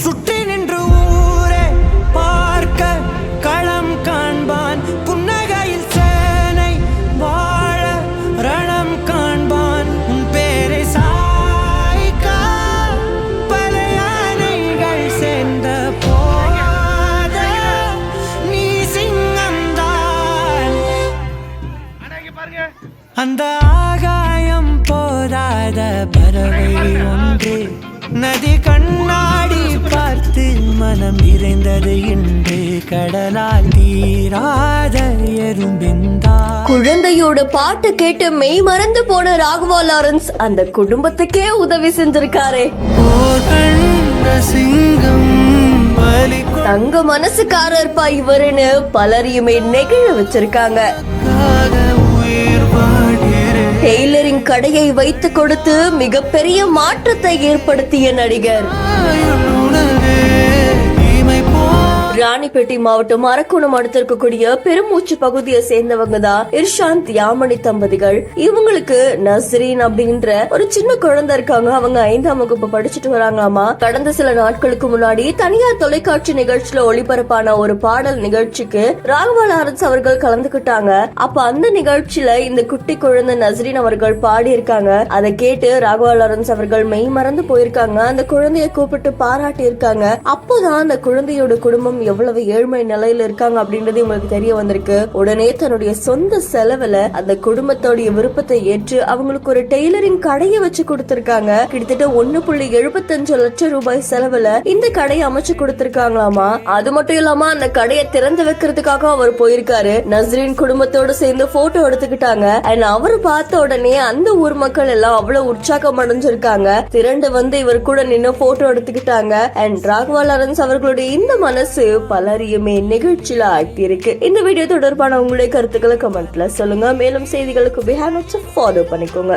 சுற்றி நின்று ஊரே பார்க்க களம் காண்பான், புன்னகையில் சேனை வாழ ரணம் காண்பான். உன் பேரை சாய்க்க பல யானைகள் சேர்ந்த போத நீ சிங்கம்தான். அந்த ஆகாயம் போதாத பறவை ஒன்று நதி கண்ணாடி பார்த்து மனம் நிறைந்தது இன்று கடலால் தீராத எறும்பிந்தா. குழந்தையோட பாட்டு கேட்டு மெய் மறந்து போன ராகவா லாரன்ஸ் அந்த குடும்பத்துக்கே உதவி செஞ்சிருக்காரே. சிங்கம் தங்க மனசுக்காரர்பா இவருன்னு பலரையுமே நெகிழ வச்சிருக்காங்க. டெய்லரிங் கடையை வைத்து கொடுத்து மிகப்பெரிய மாற்றத்தை ஏற்படுத்திய நடிகர். ராணிப்பேட்டை மாவட்டம் அரக்கோணம் அடுத்து இருக்கக்கூடிய பெருமூச்சு பகுதியை சேர்ந்தவங்க தான் இர்ஷாந்த் யாமணி தம்பதிகள். இவங்களுக்கு நஸ்ரீன் அப்படின்ற ஒரு சின்ன குழந்தை இருக்காங்க. அவங்க 5ஆம் வகுப்பு படிச்சுட்டு வராங்களாமா. கடந்த சில நாட்களுக்கு முன்னாடி தனியார் தொலைக்காட்சி நிகழ்ச்சியில ஒளிபரப்பான ஒரு பாடல் நிகழ்ச்சிக்கு ராகவா லாரன்ஸ் அவர்கள் கலந்துகிட்டாங்க. அப்ப அந்த நிகழ்ச்சியில இந்த குட்டி குழந்தை நஸ்ரீன் அவர்கள் பாடி இருக்காங்க. அதை கேட்டு ராகவா லாரன்ஸ் அவர்கள் மெய் மறந்து போயிருக்காங்க. அந்த குழந்தைய கூப்பிட்டு பாராட்டி இருக்காங்க. அப்போதான் அந்த குழந்தையோட குடும்பம் எவ்வளவு ஏழ்மை நிலையில இருக்காங்க அப்படின்றது உங்களுக்கு தெரிய வந்திருக்கு. உடனே தன்னுடைய சொந்த செலவுல அந்த குடும்பத்தோடைய விருப்பத்தை ஏற்று அவங்களுக்கு ஒரு டெய்லரிங் கடையை வச்சு கொடுத்திருக்காங்க. கிட்டத்தட்ட 1.75 லட்சம் ரூபாய் செலவுல இந்த கடையை அமைச்சு கொடுத்திருக்காங்களாமா. அது மட்டும் இல்லாம அந்த கடையை திறந்து வைக்கிறதுக்காக அவர் போயிருக்காரு. நஸ்ரீன் குடும்பத்தோட சேர்ந்து போட்டோ எடுத்துக்கிட்டாங்க. அண்ட் அவரு பார்த்த உடனே அந்த ஊர் மக்கள் எல்லாம் அவ்வளவு உற்சாகம் அடைஞ்சிருக்காங்க. திரண்டு வந்து இவர் கூட நின்று போட்டோ எடுத்துக்கிட்டாங்க. அண்ட் ராகவா லாரன்ஸ் அவர்களுடைய இந்த மனசு பலரையுமே நிகழ்ச்சியில ஆக்கியிருக்கு. இந்த வீடியோ தொடர்பான உங்களுடைய கருத்துக்களை கமெண்ட்ல சொல்லுங்க. மேலும் செய்திகளுக்கு ஃபாலோ பண்ணிக்கோங்க.